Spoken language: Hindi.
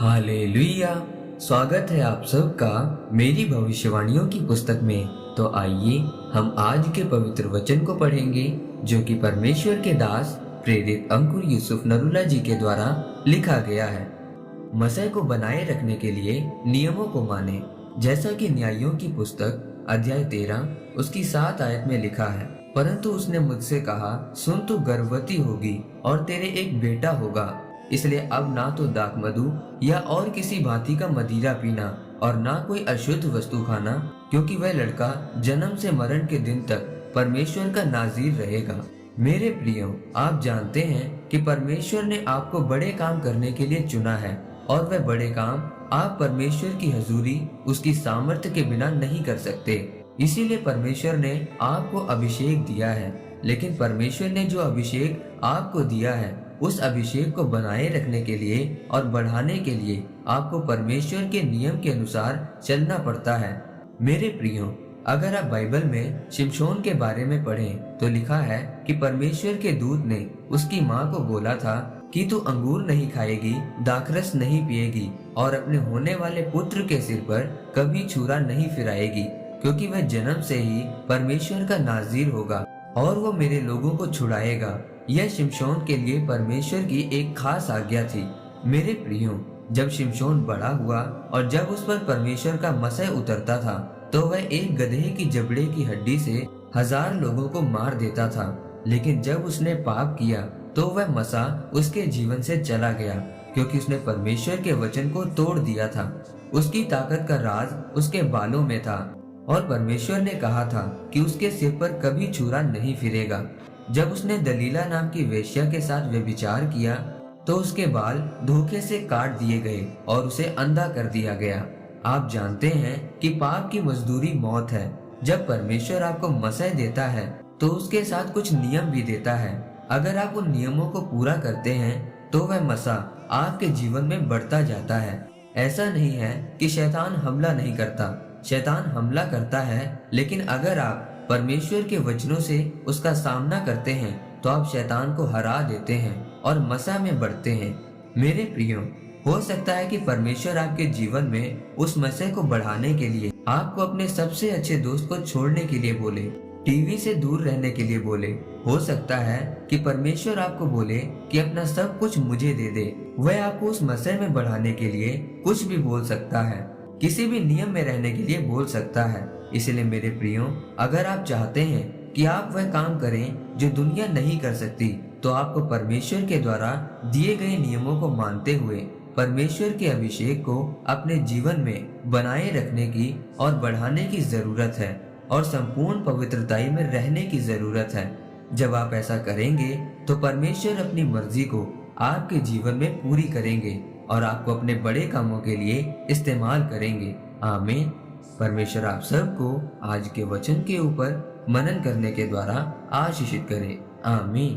हालेलुया। स्वागत है आप सबका मेरी भविष्यवाणियों की पुस्तक में। तो आइए हम आज के पवित्र वचन को पढ़ेंगे जो कि परमेश्वर के दास प्रेरित अंकुर यूसुफ नरूला जी के द्वारा लिखा गया है। मसीह को बनाए रखने के लिए नियमों को माने, जैसा कि न्यायियों की पुस्तक अध्याय 13 उसकी 7 आयत में लिखा है। परंतु उसने मुझसे कहा, सुन, तू गर्भवती होगी और तेरे एक बेटा होगा, इसलिए अब ना तो दाखमधु या और किसी भांति का मदिरा पीना और ना कोई अशुद्ध वस्तु खाना, क्योंकि वह लड़का जन्म से मरण के दिन तक परमेश्वर का नाज़ीर रहेगा। मेरे प्रियो, आप जानते हैं कि परमेश्वर ने आपको बड़े काम करने के लिए चुना है और वह बड़े काम आप परमेश्वर की हजूरी उसकी सामर्थ्य के बिना नहीं कर सकते। इसीलिए परमेश्वर ने आपको अभिषेक दिया है। लेकिन परमेश्वर ने जो अभिषेक आपको दिया है, उस अभिषेक को बनाए रखने के लिए और बढ़ाने के लिए आपको परमेश्वर के नियम के अनुसार चलना पड़ता है। मेरे प्रियो, अगर आप बाइबल में शिमशोन के बारे में पढ़ें तो लिखा है कि परमेश्वर के दूत ने उसकी माँ को बोला था कि तू अंगूर नहीं खाएगी, दाखरस नहीं पिएगी और अपने होने वाले पुत्र के सिर पर कभी छुरा नहीं फिराएगी, क्योंकि वह जन्म से ही परमेश्वर का नाज़ीर होगा और वो मेरे लोगों को छुड़ाएगा। यह शिमशोन के लिए परमेश्वर की एक खास आज्ञा थी। मेरे प्रियो, जब शिमशोन बड़ा हुआ और जब उस पर परमेश्वर का मसह उतरता था, तो वह एक गधे की जबड़े की हड्डी से 1000 लोगों को मार देता था। लेकिन जब उसने पाप किया तो वह मसा उसके जीवन से चला गया, क्योंकि उसने परमेश्वर के वचन को तोड़ दिया था। उसकी ताकत का राज उसके बालों में था और परमेश्वर ने कहा था कि उसके सिर पर कभी छुरा नहीं फिरेगा। जब उसने दलीला नाम की वेश्या के साथ व्यभिचार किया तो उसके बाल धोखे से काट दिए गए और उसे अंधा कर दिया गया। आप जानते हैं कि पाप की मजदूरी मौत है। जब परमेश्वर आपको मसह देता है तो उसके साथ कुछ नियम भी देता है। अगर आप उन नियमों को पूरा करते हैं तो वह मसह आपके जीवन में बढ़ता जाता है। ऐसा नहीं है कि शैतान हमला नहीं करता, शैतान हमला करता है, लेकिन अगर आप परमेश्वर के वचनों से उसका सामना करते हैं तो आप शैतान को हरा देते हैं और मसा में बढ़ते हैं। मेरे प्रियो, हो सकता है कि परमेश्वर आपके जीवन में उस मसह को बढ़ाने के लिए आपको अपने सबसे अच्छे दोस्त को छोड़ने के लिए बोले, टीवी से दूर रहने के लिए बोले। हो सकता है कि परमेश्वर आपको बोले कि अपना सब कुछ मुझे दे दे। वह आपको उस मसह में बढ़ाने के लिए कुछ भी बोल सकता है, किसी भी नियम में रहने के लिए बोल सकता है। इसलिए मेरे प्रियो, अगर आप चाहते हैं कि आप वह काम करें जो दुनिया नहीं कर सकती, तो आपको परमेश्वर के द्वारा दिए गए नियमों को मानते हुए परमेश्वर के अभिषेक को अपने जीवन में बनाए रखने की और बढ़ाने की जरूरत है और संपूर्ण पवित्रताई में रहने की जरूरत है। जब आप ऐसा करेंगे तो परमेश्वर अपनी मर्जी को आपके जीवन में पूरी करेंगे और आपको अपने बड़े कामों के लिए इस्तेमाल करेंगे। आमीन। परमेश्वर आप सबको आज के वचन के ऊपर मनन करने के द्वारा आशीषित करे। आमीन।